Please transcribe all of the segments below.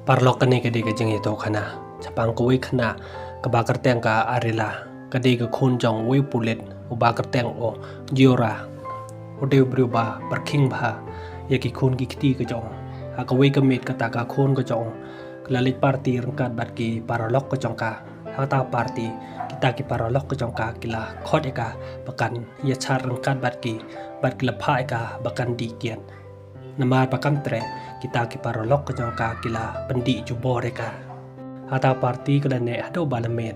Parlok kani kadi ka jeng itu khana chapang ko wi khana ka ba kerteng ka arila kadi ka khun jong wi pulit u ba kerteng o jiora o de bru ba parking bha ya ki khun ki kti ka jong ha ka wi ka mit ka ta ka khun ka jong la lit party rangkat bat ki parlok ka jong ka ha ta party kita ki parlok ka jong ka kila khot eka bakan ya char rangkat bat ki la pha eka bakan di kian nama pakam tre kita ki parolok ke jangka kila pendi jubo reka hata parti kala ne ado balamen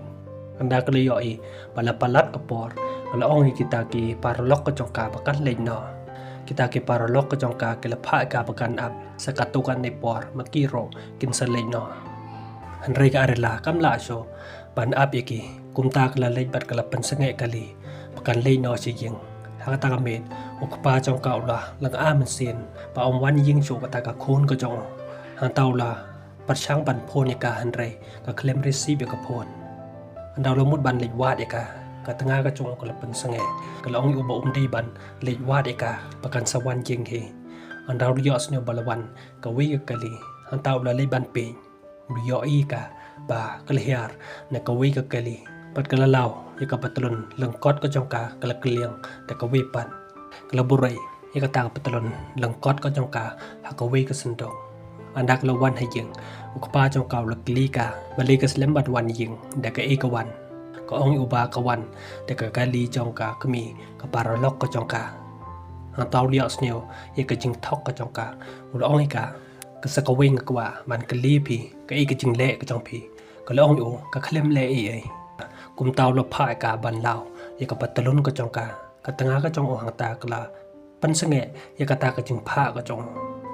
anda kala yoi bala palat kapor bala ong kita ki parolok ke jangka bakan leno kita ki parolok ke jangka kila pha ka bakan ab sakatukan ne por makiro kin saleno hanre ka arela kamla so ban ab yaki kumta kala lej bat kala pensenge kali bakan leno siyeng hata kamet ukpa trong kau lah lang amen sin pa om wan ying chu kata ka khun ko jong hang tau la par chang ban phon ya ka han re ka klem receive ka phon an daw mut ban lej wat ya ka tanga ka chung ko la pen sange ka long u ba di ban lej wat ya ka pakan sawan jing he an daw yos ne balawan ka wi ka li hang tau la lej ban pe yo I ka ba ka liar na ka wi ka kali pat ka la law ya ka patlon lang kot ko jong ka la kliang ta ka wi pan kelaburai ia kata petelon lengkot ko jongka hakawi ke sendok andak lawan hajing ukpa jongka leklika bali ke selembat wan ying daka ikawan ko ong uba kawan daka kali jongka kemi ke paralok ko jongka hantau liak sneo ia ke jing thok ko jongka ul ong ika ke sakawing kwa man keli pi ke I ke jing le ke jong pi ko ong u ka klem le ai kum tau lo pha ka ban law ia ke petelon ko jongka katanga ka jong ohang ta kala pan senge ya kata ka jing pha ka jong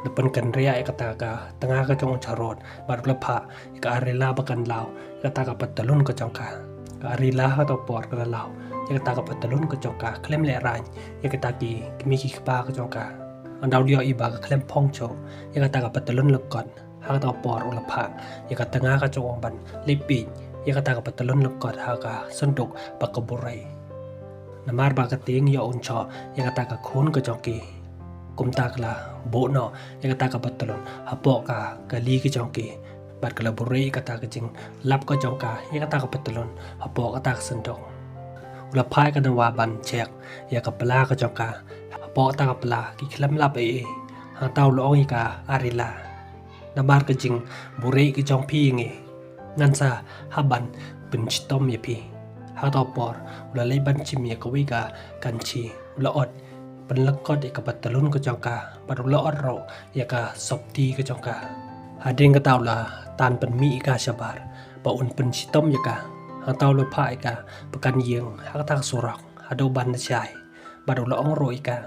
depan kan ria ya kata ka tanga ka jong charot bar la pha ka arela bakan law kata ka patalun ka jong ka arela ha to por ka law ya kata ka patalun ka jong ka klem le ran ya kata ki mi ki pa ka jong ka andaw dio I ba ka klem phong cho ya kata ka patalun le kon ha to por la pha ya kata nga ka jong ban lipi ya kata ka patalun le kon ha ka sanduk pakaburai namar ba ka ting yo un cho ya kata ka khun ka jongki kumta kala bo no ya kata ka patalon hapo ka kali ki jongki bat kala buri kata ka jing lap ka jongka ya kata ka patalon hapo kata ka sendok ula phai ka wa ban chek ya ka pala ka jongka hapo kata ka pala ki khlam lap ai ha taw lo ong ka arila namar ka jing buri ki jong phi nge ngan sa haban pin chitom ye pi ha to por ula lei ban chim ya ka wi ka kan chi ula ot ban lakot e ka patalun ko jongka par ula ot ro ya ka sopti ka jongka ha ding ka taw la tan pan mi ka shabar pa un pen chitom ya ka ha taw lo pha ka pakan yeng ha ta surak ha do ban na chai bar ula ong ro ka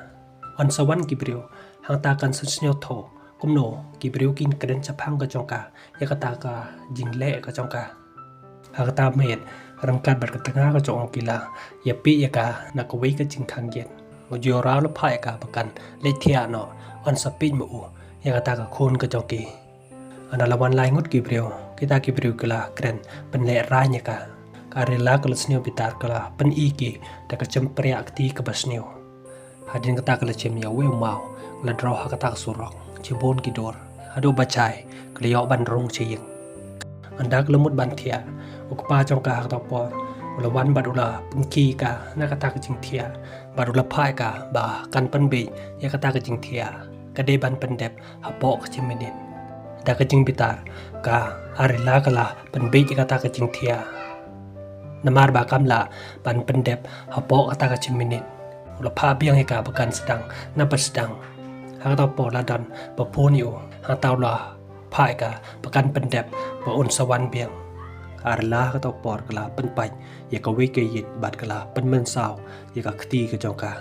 on sawan ki brio ha ta kan snyo tho kumno ki brio kin kren chaphang ka jongka ya ka ta ka jingle ka jongka ha ta met rangkat bat ketengah ka jong kila ya pi ya ka na ko wi ka jing thang yen mo jo ra lo phai ka bakan le thia no on sapin mo u ya ka ta ka khon ka jong ki ana lawan lai ngut ki brio kita ki brio kala kren pen le ra nya ka rela ka lesnio bitar kala pen I ki ta ka chempria akti ka basnio hadin ka ta ka le chem ya we mau la dro ha ka ta surok chibon ki dor ado bachai kliyo ban rong chiyeng andak lemut ban thia ukpa jong ka ta por ula wan badula pungki ka na kata ka jing thia badula phai ka ba kan pan be ya kata ka jing thia ka de ban pan dep hapo ka chiminin da ka jing bitar ka arila kala pan be ya kata ka jing thia namar ba kamla ban pan dep hapo kata ka chiminin ula pha biang ka bakan sedang na pasdang ha ta por la dan ba phoniu ha taw la phai ka bakan pan dep ba un sawan biang arla ka to por kala pen pai ya ka wi ke yit bat kala pen men saw ya ka khti ka jongka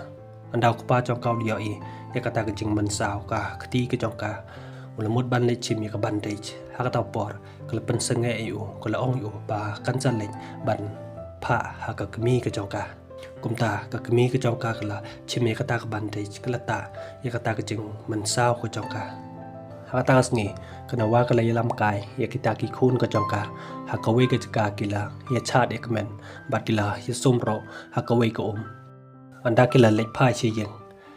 andaw ka pa jongka dio I ya ka ta ka jing men saw ka khti ka jongka ula mut ban le chim ya ka ban dej ha ka to por kala pen senge yu kala ong yu ba kan chan le ban pha ha ka kmi ka jongka kumta ka kmi ka jongka kala chim ya ka ta ka ban dej kala ta ya ka ta ka jing men saw ka jongka hakatas ni kana wa kala yalam kai ya kita ki khun ka jongka hakawe ka jaka kila ya chat ekmen bat kila ya sumro hakawe ka anda kila lek pha chi yeng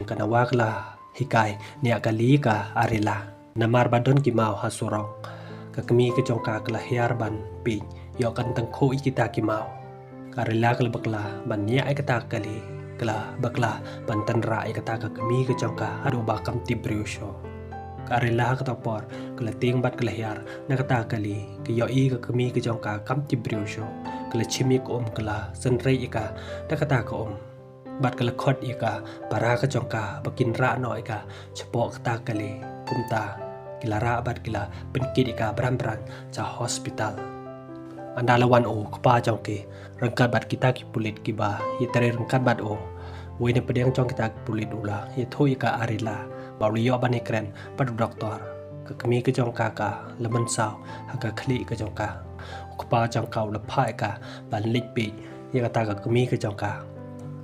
kana wa kala hikai nia kali ka arila namar badon ki mau hasurok ka kami ke jongka kala hiar ban pi yo kan tang kho ikita ki mau karela kala bakla ban nia ikata kali kala bakla ban tanra ikata ka kami ke jongka adu ba kam tibriu sho karela ka ta por kala ting bat kala hiar na kata kali ke yo i ka kami ke jongka kam tibriu sho kala chimi ko kala sanrei ika ta kata ko bat kala khot ika para ka jongka bakin ra no ika chapo kata kali kumta kilara bat kila penkit ika bram cha hospital andalawan o kpa jongke rangkat bat kita ki pulit ki ba yitare rangkat bat o woi ne pedeng jong kita pulit ula ye thoi ka arila bawliyo ban ekren pat doktor ka kami ke jongka ka lemen saw haka khli ke jongka kpa jong kau la phai ka ban lik pi ye ka ta ka kami ke jongka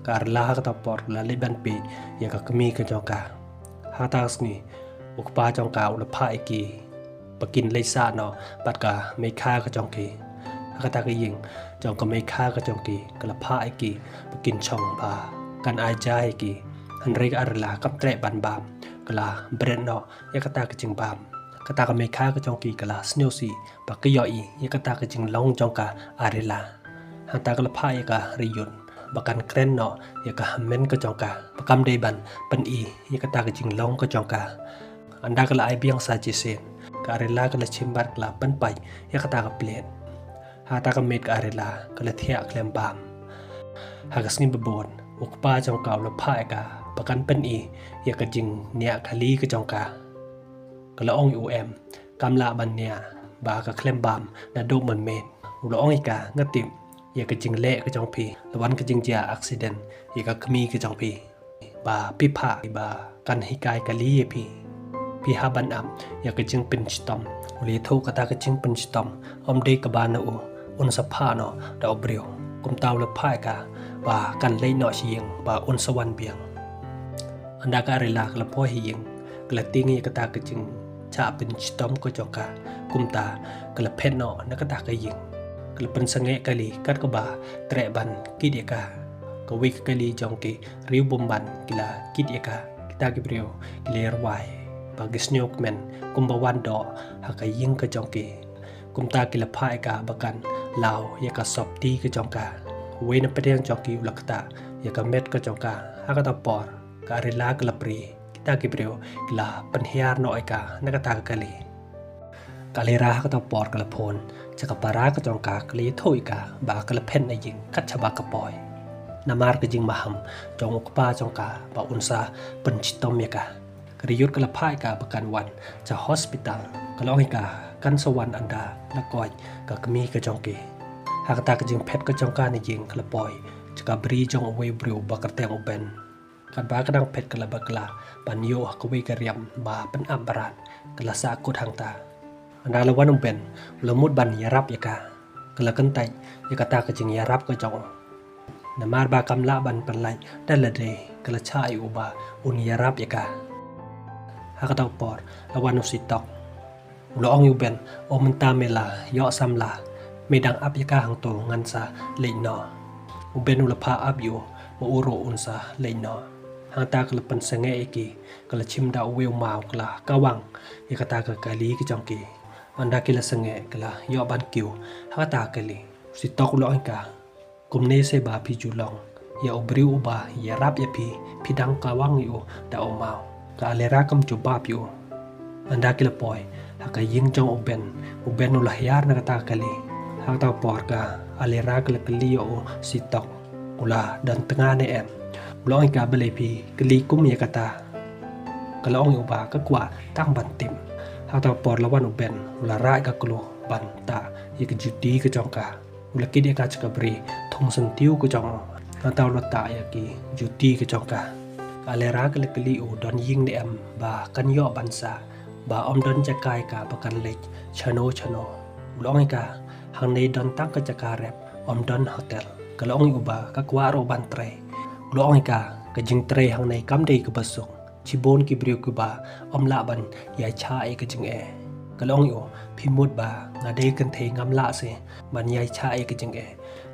karla ka ta por la le ban pi ye ka kami ke jongka ha ta sni ukpa jong kau la phai ki pakin le sa no pat ka me kha ka jong ki kata ke ying jong ka me kha ka jong ki kala phai ki pakin chong ba kan ai jai ki han rek arla kap tre ban bam kala bren no ya kata ke jing bam kata ka me kha ka jong ki kala sneo si pa ke yo i ya kata ke jing long jong ka arela han ta kala phai ka ri yun bakan kren no ya ka men ka jong ka bakam dei ban pan i ya kata ke jing long ka jong ka anda kala ai biang sa jisen ka arela kala chimbar kala pan pai ya kata ka plen hata ka met ka arela kala thia klem bam hagas ni babon ukpa jong ka la phai ka bakan pan i ya ka jing nia khali ka jong ka kala ong um kamla ban nia ba ka klem bam na do man men ulo ong ika ngatim ya ka jing le ka jong pi lawan ka jing ja accident ya ka khmi ka jong pi ba pi pha ba kan hi kai ka li pi pi ha ban am ya ka jing pin stom uli tho ka ta ka jing pin stom om de ka ba na u un sa pha no da obrio kum taw la phai ka ba kan le no sieng ba un sawan biang anda ka rela ka la pho hi yeng ka la ting ya ka ta ka jing cha pin stom ko joka kum ta ka la phet no na ka ta ka yeng ka la pen sange ka li kat ka ba tre ban ki de ka ka wi ka li jong ki riu bom ban kila ki de ka kita ki brio kiler wai bagisnyok men kumbawan do haka ying ka jongki kumta kila phai ka bakan lao ya ka sop ti ka jongka we na pedeng jongki ulakta ya ka met ka jongka haka ta por ka rila ka lapri kita ki brio kila panhiar no ika nakata ka kali kalera haka ta por ka lapon chaka para ka jongka kli thoi ka ba ka la phen na ying kat chaba ka poi namar ka jing maham jong ukpa jongka ba unsa panchitom ya ka Keriyut kala phai ka bakan wan cha hospital kalong ka kan sawan anda la koi ka kami ka jongki hakta ka jing phet ka jongka ni jing kala poi chaka bri jong we bru bakateng uben kan ba kadang phet kala bakla ban yo ka we ka riam ba pan ambaran kala sa kut hang ta anda la wan uben lemut ban yarap ya ka kala kentai ya kata ka jing yarap ka jong namar ba kamla ban panlai dala de kala chai uba un yarap ya ka hakata por lawan usitok ulo ong yuben o menta mela yo samla medang ap yaka hang to ngansa leino uben ulapha ap yu mo uro unsa leino hang ta kala pan sange eki kala chimda uweu mau kala kawang yakata ka kali ki jongki anda kila sange kala yo ban kiu hakata kali usitok ulo ong ka kumne se ba pi julong ya obri uba ya rap ya pi dang kawang yu da o mau ka alera kam chuba pyo anda kila poi haka ying jong uben ula hiar na kata kali hata por ka alera kala kali yo sitok ula dan tengah ne em ulong ka bele pi kali kum ya kata kala ong uba ka kwa tang ban tim hata por lawan uben ula ra ka klo ban ta ye ka juti ka jong ka ula kidi ka chaka bri thong san tiu ka jong hata ula ta ya ki juti ka jong ka alera kala kali u don ying ne am ba kan yo bansa ba om don jakai ka bakan lek chano ulong ka hang nei don tak ka jaka rep om don hotel kalong u ba ka kwa ro ban tre ulong ka ka jing tre hang nei kam dei ka basuk chibon ki brio ku ba om la ban ya cha e ka jing e kalong u phimut ba nga dei kan thei ngam la se ban ya cha e ka jing e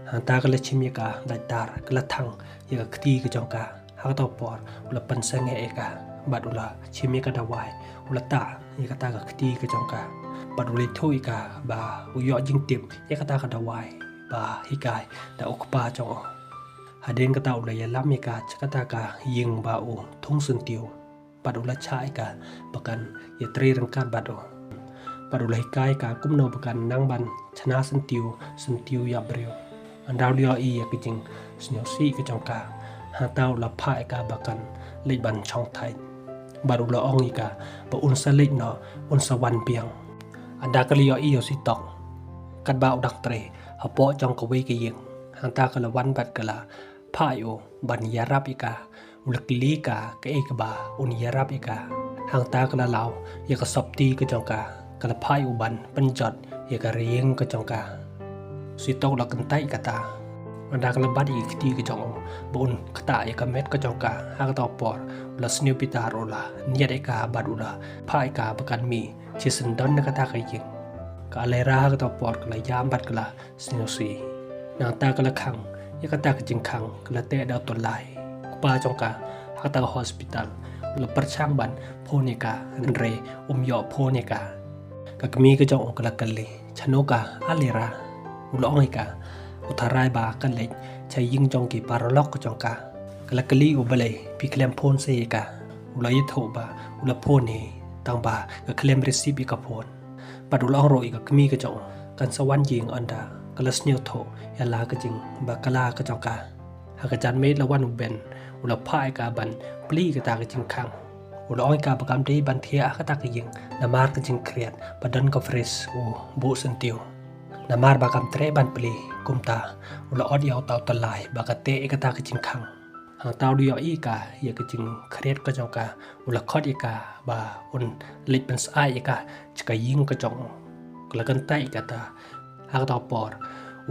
hang ta ka la chim ya ka dai tar ka la thang ya ka khti ka jong ka hakata por ula pansange eka bat ula chimi ka dawai ula ta ika ta ka khti ka jongka paduli thui ka ba uyo jing tip ya kata kada wai ba hikai da okpa chong haden kata ulai ya lam ka kata ka ying ba u thung sun tiu padula chai ka bakan ya tri rangkat bado padula hikai ka kumno bakan nang ban chana sun tiu ya brio andau dio I ya kijing snyo si ka chong ka ha tau la phai ka bakan lei ban chong thai baru la ong ika ba un sa lei no un sa wan piang anda kali yo I yo si tok kat ba udak tre ha po chong ka we ke yeng hang ta kala wan bat kala phai o ban ya rap ika ulak li ka ke e ka ba un ya rap ika hang ta kala law ya ka sop ti ka chong ka kala phai u ban pan jot ya ka rieng ka chong ka si tok la kan tai ka ta anda kala bat I ti ka chong bon kata ya ka met ka chong ka ha ka to por la sniu pitar ola niat eka badula phai ka bakan mi chisen don na kata ka yeng ka alera ka to por ka yam bat kala sniu si na ta kala khang ya kata ka jing khang kala te da to lai pa chong ka ha ta hospital la perchang ban phoneka re yo phoneka ka kmi ka chong kala kali chanoka alera ulong eka utarai ba kan le chai ying chong ki paralok ka chong ka kala kali u bale pi klem phone se ka ulai tho ba ula phone ni tang ba ka klem receive ka phone padulong ro ka kmi ka chong kan sawan jing anda kala sneu tho ya la ka jing ba kala ka chong ka ha ka jan me la wan u ben ula phai ka ban pli ka ta ka jing khang ula oi ka ba kam dei ban thia ka ta ka ying na mar ka jing kriat badan ka fresh u bu sen tiu na mar ba kam tre ban pli kumta ula od yaw taw talai ba ka te ka ta ka jing khang hang tao dio I ka ya ka jing khret ka chong ka ula khot I ka ba un lit ban sai ka chka ying ka chong kala kan tai ka ta ha ka por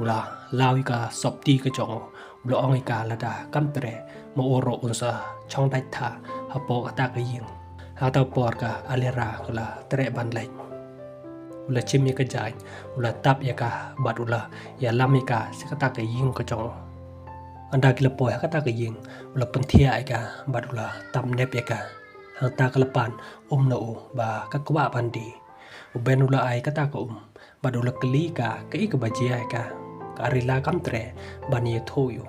ula law ka sop ti ka chong ula ong ka la da kam tre mo oro un sa chong dai tha ha po ka ta ka ying ha ta por ka alera kala tre ban lai ula chim ya ka jai ula tap ya ka bat ula ya lam ya ka se ka ta ka ying ka chong anda kila poy kata ka ying ula penthia ai ka badula tam nep ya ka hang ta kala pan na u ba ka kwa pandi u benula ai kata ka badula kli ka I ka baji ai ka ka rila kam tre bani thoyu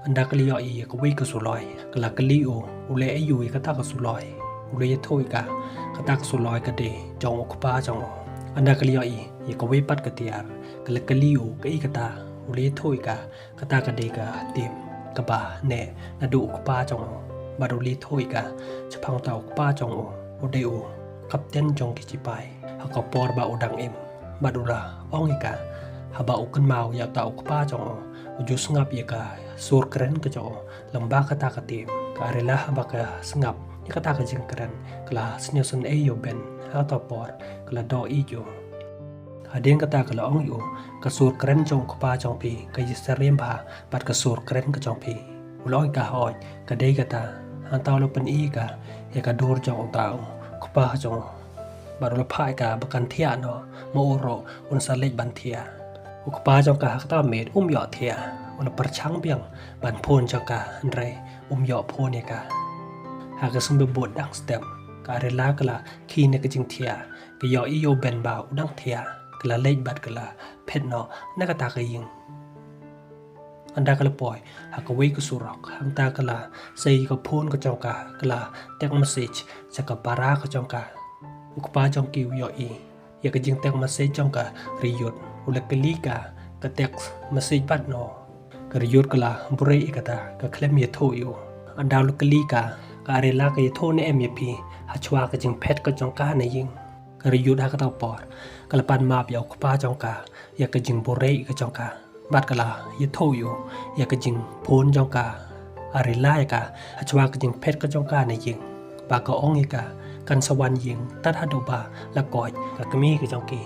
anda kali yo I ka wi ka suloi kala kli u ule ayu kata ka suloi ule ye thoy ka kata ka suloi ka de jong ku pa jong anda kali yo I ka wi pat ka tiar kala kli u ka I kata ule thoy ka kata ka de ka tim ka ba ne na du ku pa chong ba du li thoi ka chapang tau ku pa chong o de u kapten chong ki chi pai ha ka por ba udang em ba du la ong ka ha ba u kan mau ya tau ku pa chong o ju sngap ye ka sur kren ka chong lamba ka ta ka tim ka rela ba ka sngap ni ka ta ka jing kren kla snyo sun e yo ben ha ta por kla do I yo adeng kata kala ong yu ka sur kren chong ko pa chong pi ka yisarem ba pat ka sur kren ka chong pi uloi ka hoi ka dei kata han taw lo pen I ka ya ka dur chong taw ko pa chong baru la phai ka bakan thia no mo ro un sa lek ban thia ko pa chong ka ta met yo thia ula par chang biang ban phon chong ka re yo phon ne ka ha ka sum be bot dang step ka re la kala khi ne ka jing thia ka yo I yo ben ba udang thia kala lek bat kala phet no na ka ta ka ying anda kala poi ha ka we ku surok hang ta kala sei ka phone ka chong ka kala tek message sa ka para ka chong ka u pa chong ki yo I ya ka jing tek message chong ka riyot ula kali ka tek message bat no ka riyot kala bure I ka ta ka klem ye tho yo anda lu kali ka re la ka ye tho ne em ye pi ha chwa ka jing phet ka chong ka ne ying ka riyot ha ka ta por kala pan ma pya ku pa chong ka ya ka jing bore ka chong ka bat kala ye tho yo ya ka jing phone chong ka are la ka achwa ka jing phet ka chong ka ne ying ba ka ong ka kan sawan ying tat ha do ba la koi ka kmi ka chong ki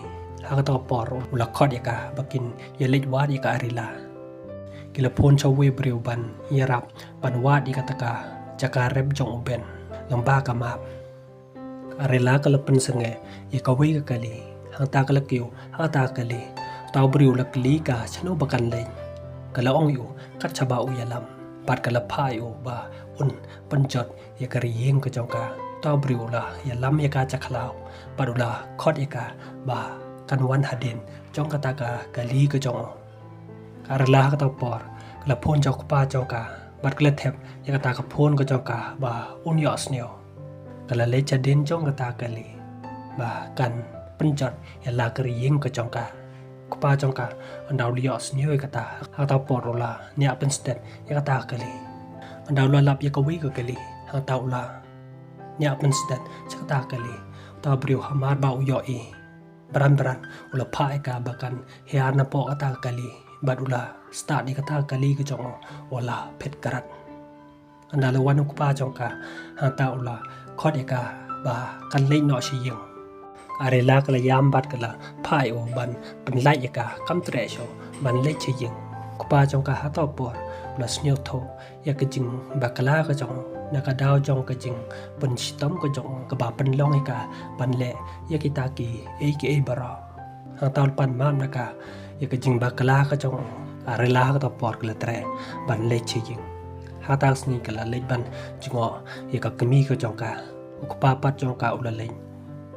ha ka to por la khot ya ka bakin ye lej wa ya ka are la kila phone chaw we breu ban ya rap ban wa di ka ta ka jaka rep jong ben lamba ka map are la ka la pen sange ye ka we ka kali hang ta ka la kiu ha ta ka li tau briu la kli ka chano bakan le kala ong yu kat chaba u yalam pat kala phai u ba un panjot ye kari yeng ka jong ka tau briu la yalam ye ka chakhlaw padula khot ye ka ba kan wan hadin jong kata ka gali ke jong karela kata por kala phone jok pa jok ka bat klet thep ya kata ka phone ko jok ka ba un yo sneo kala le chadin jong kata kali ba kan penjat ya la kri ying ko jong ka pa jong ka andau liyo sneo kata kata por la nya pen stet ya kata kali andau la lap ya ka wi ko kali kata ula nya pen stet kata kali ta brio hamar ba uyo i beran ula pa ka bakan hiar na po kata kali bad ula start ni kata kali ke jong wala pet karat andala wan ku pa jong ka hata ula khot ka ba kan le no shi ying are la kala yam bat kala phai o ban pen lai ka kam tre sho ban le chi ying ku pa jong ka hata por ula snyo tho ya ke jing bakala ka jong na ka daw jong ka jing pen stom ka jong ka ba pen long ka ban le ya kita ki e bara hata pan man na ka ya ke jing bakala ka jong are la ka por kala tre ban le chi ying hata sni kala le ban jingo ya ka kemi ka jong ka ku pa pat jong ka ula le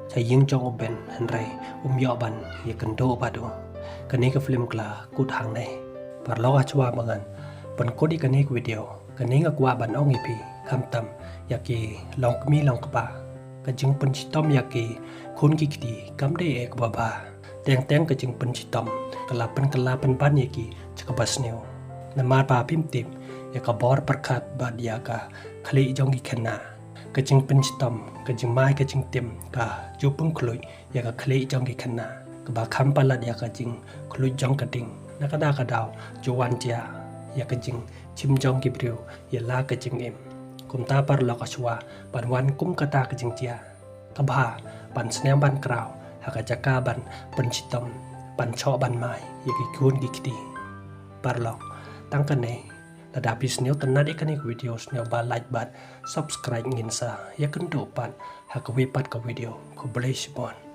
cha ying jong ben han re yo ban ya kan do ba do kani ka film kala ku thang nei par lo achwa mangan pan ko di kani video kani nga kwa ban ong ipi kham tam ya ki long mi long ka ba ka jing pen chitom ya ki khun ki kiti kam de ek ba ba teng ka jing pen chitom kala pen ban ya ki chaka bas neo na ma pa pim tip ya ka bor perkhat ba dia ka khali jong ki khana ka jing pen chitom ka jing mai ka jing tim ka ju pung khloi ya ka khali jong ki khana ka ba kham palat ya ka jing khloi jong ka ding na ka da ka daw ju wan chia ya ka jing chim jong ki brio ya la ka jing em kum ta par lo ka chwa ban wan kum ka ta ka jing chia ka ba ban snam ban kraw ha ka jaka ban pen chitom ban cho ban mai ya ki kun ki kiti par lo tang ka neระดับพิเศษตันนัดเอกนิควิดีโอเนียบาไลค์บัต subscribe เงินซาอยากกันดูปันหากวิปัดกับวิดีโอคุบเลชบอน